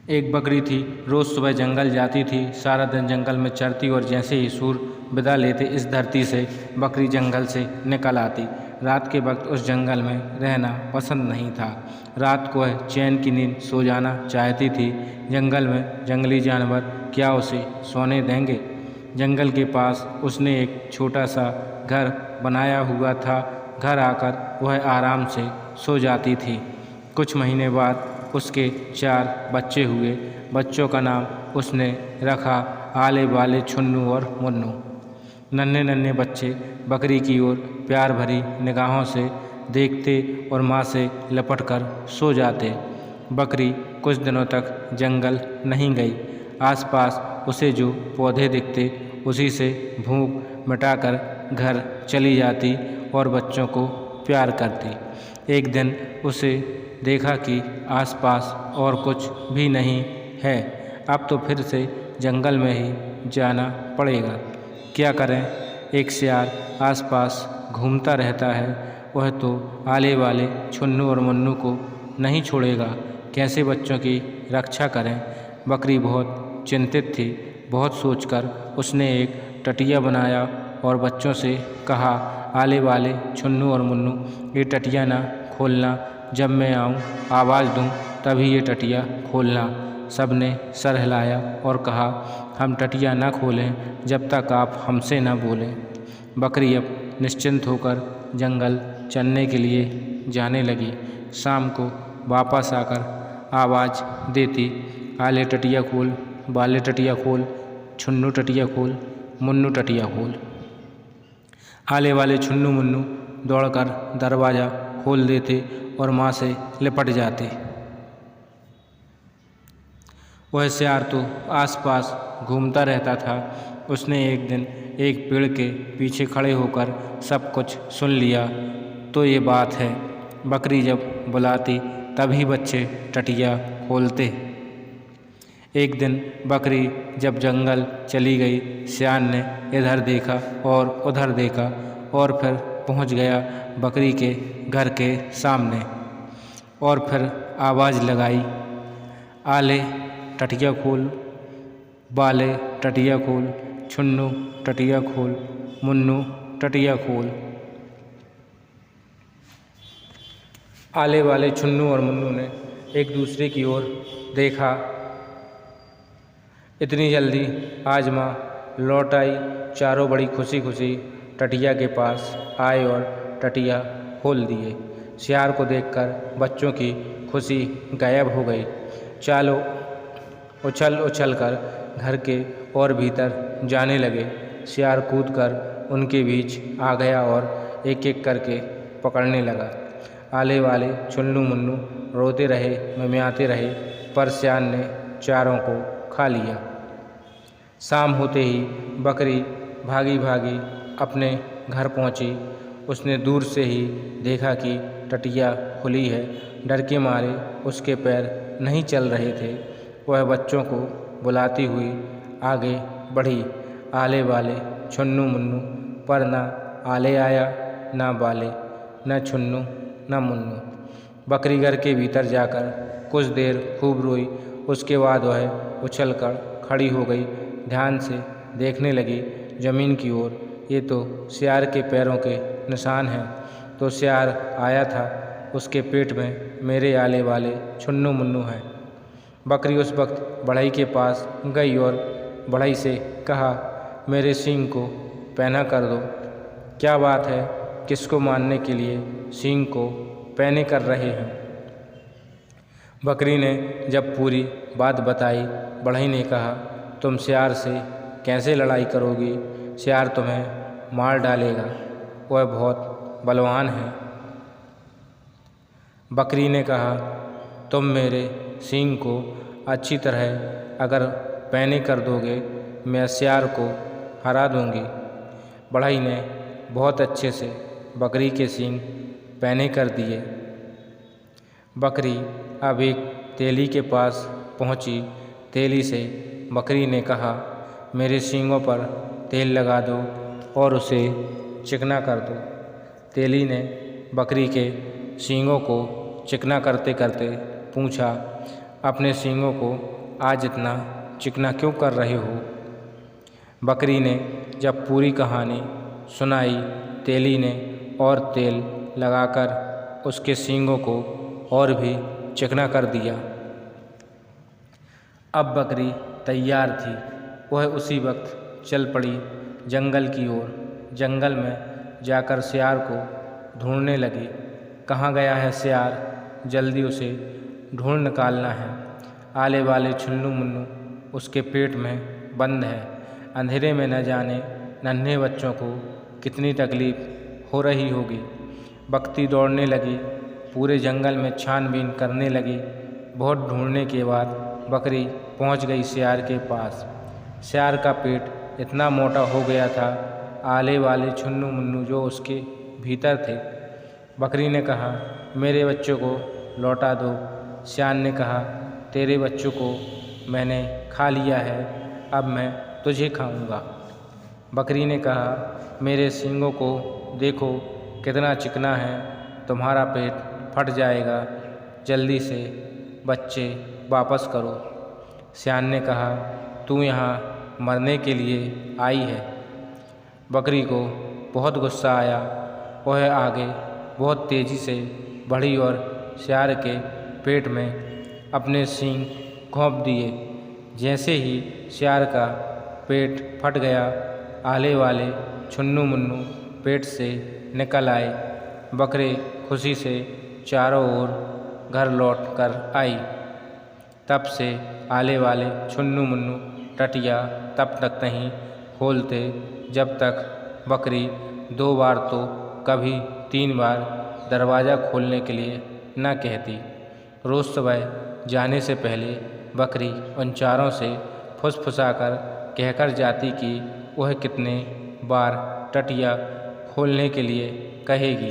एक बकरी थी, रोज़ सुबह जंगल जाती थी, सारा दिन जंगल में चरती और जैसे ही सूर्य विदा लेते इस धरती से बकरी जंगल से निकल आती। रात के वक्त उस जंगल में रहना पसंद नहीं था। रात को वह चैन की नींद सो जाना चाहती थी। जंगल में जंगली जानवर क्या उसे सोने देंगे। जंगल के पास उसने एक छोटा सा घर बनाया हुआ था। घर आकर वह आराम से सो जाती थी। कुछ महीने बाद उसके 4 बच्चे हुए। बच्चों का नाम उसने रखा आले बाले, छुन्नू और मुन्नू। नन्हे नन्हे बच्चे बकरी की ओर प्यार भरी निगाहों से देखते और माँ से लपट कर सो जाते। बकरी कुछ दिनों तक जंगल नहीं गई। आसपास उसे जो पौधे दिखते उसी से भूख मिटाकर घर चली जाती और बच्चों को प्यार करती। एक दिन उसे देखा कि आसपास और कुछ भी नहीं है। अब तो फिर से जंगल में ही जाना पड़ेगा। क्या करें। एक सियार आसपास घूमता रहता है। वह तो आले वाले छुन्नू और मुन्नू को नहीं छोड़ेगा। कैसे बच्चों की रक्षा करें। बकरी बहुत चिंतित थी। बहुत सोचकर उसने एक टटिया बनाया और बच्चों से कहा, आले वाले छुन्नू और मुन्नू, ये टटिया ना खोलना। जब मैं आऊँ आवाज़ दूँ तभी ये टटिया खोलना। सब ने सर हिलाया और कहा, हम टटिया न खोलें जब तक आप हमसे न बोलें। बकरी अब निश्चिंत होकर जंगल चरने के लिए जाने लगी। शाम को वापस आकर आवाज़ देती, आले टटिया खोल, बाले टटिया खोल, छुन्नू टटिया खोल, मुन्नू टटिया खोल। आले वाले छुन्नू मुन्नू दौड़कर दरवाज़ा खोल देते और माँ से लिपट जाते। वह सियार तो आसपास घूमता रहता था। उसने एक दिन एक पेड़ के पीछे खड़े होकर सब कुछ सुन लिया। तो ये बात है, बकरी जब बुलाती तभी बच्चे टटिया खोलते। एक दिन बकरी जब जंगल चली गई, सियार ने इधर देखा और उधर देखा और फिर पहुंच गया बकरी के घर के सामने और फिर आवाज़ लगाई, आले टटिया खोल, बाले टटिया खोल, छुन्नू टटिया खोल, मुन्नू टटिया खोल। आले वाले छुन्नू और मुन्नू ने एक दूसरे की ओर देखा। इतनी जल्दी आज माँ लौट आई। चारों बड़ी खुशी खुशी टटिया के पास आए और टटिया खोल दिए। सियार को देखकर बच्चों की खुशी गायब हो गई। चारों उछल उछल कर घर के और भीतर जाने लगे। सियार कूदकर उनके बीच आ गया और एक एक करके पकड़ने लगा। आले वाले छुन्नू मुन्नू रोते रहे, मिमियाते रहे, पर सियार ने चारों को खा लिया। शाम होते ही बकरी भागी भागी अपने घर पहुंची। उसने दूर से ही देखा कि टटिया खुली है। डर के मारे उसके पैर नहीं चल रहे थे। वह बच्चों को बुलाती हुई आगे बढ़ी। आले वाले छुन्नू मुन्नू, पर ना आले आया, ना बाले, न छुन्नू, न मुन्नू। बकरी घर के भीतर जाकर कुछ देर खूब रोई। उसके बाद वह उछलकर खड़ी हो गई। ध्यान से देखने लगी ज़मीन की ओर। ये तो सियार के पैरों के निशान हैं। तो सियार आया था, उसके पेट में मेरे आले वाले छुन्नू मुन्नू हैं। बकरी उस वक्त बढ़ई के पास गई और बढ़ई से कहा, मेरे सींग को पैना कर दो। क्या बात है, किसको मारने के लिए सींग को पैने कर रहे हैं। बकरी ने जब पूरी बात बताई, बढ़ई ने कहा, तुम सियार से कैसे लड़ाई करोगी। सियार तुम्हें मार डालेगा, वह बहुत बलवान है। बकरी ने कहा, तुम मेरे सींग को अच्छी तरह अगर पैने कर दोगे, मैं सियार को हरा दूंगी। बढ़ई ने बहुत अच्छे से बकरी के सींग पैने कर दिए। बकरी अब एक तेली के पास पहुंची। तेली से बकरी ने कहा, मेरे सींगों पर तेल लगा दो और उसे चिकना कर दो। तेली ने बकरी के सींगों को चिकना करते करते पूछा, अपने सींगों को आज इतना चिकना क्यों कर रहे हो? बकरी ने जब पूरी कहानी सुनाई, तेली ने और तेल लगाकर उसके सींगों को और भी चिकना कर दिया। अब बकरी तैयार थी। वह उसी वक्त चल पड़ी जंगल की ओर। जंगल में जाकर सियार को ढूंढने लगी। कहाँ गया है सियार? जल्दी उसे ढूंढ निकालना है। आले वाले छुन्नू मुन्नू उसके पेट में बंद है। अंधेरे में न जाने नन्हे बच्चों को कितनी तकलीफ हो रही होगी। बकरी दौड़ने लगी, पूरे जंगल में छानबीन करने लगी। बहुत ढूंढने के बाद बकरी पहुंच गई सियार के पास। सियार का पेट इतना मोटा हो गया था, आले वाले छुन्नू मुन्नू जो उसके भीतर थे। बकरी ने कहा, मेरे बच्चों को लौटा दो। सियार ने कहा, तेरे बच्चों को मैंने खा लिया है, अब मैं तुझे खाऊंगा। बकरी ने कहा, मेरे सींगों को देखो कितना चिकना है, तुम्हारा पेट फट जाएगा, जल्दी से बच्चे वापस करो। सियार ने कहा, तू यहाँ मरने के लिए आई है। बकरी को बहुत गुस्सा आया। वह आगे बहुत तेज़ी से बढ़ी और सियार के पेट में अपने सींग घोंप दिए। जैसे ही सियार का पेट फट गया, आले वाले छुन्नू मुन्नू पेट से निकल आए। बकरी खुशी से चारों ओर घर लौट कर आई। तब से आले वाले छुन्नू मुन्नू टटिया तब तक नहीं खोलते जब तक बकरी 2 बार तो कभी 3 बार दरवाज़ा खोलने के लिए न कहती। रोज़ सुबह जाने से पहले बकरी उन चारों से फुसफुसाकर कहकर जाती कि वह कितने बार टटिया खोलने के लिए कहेगी।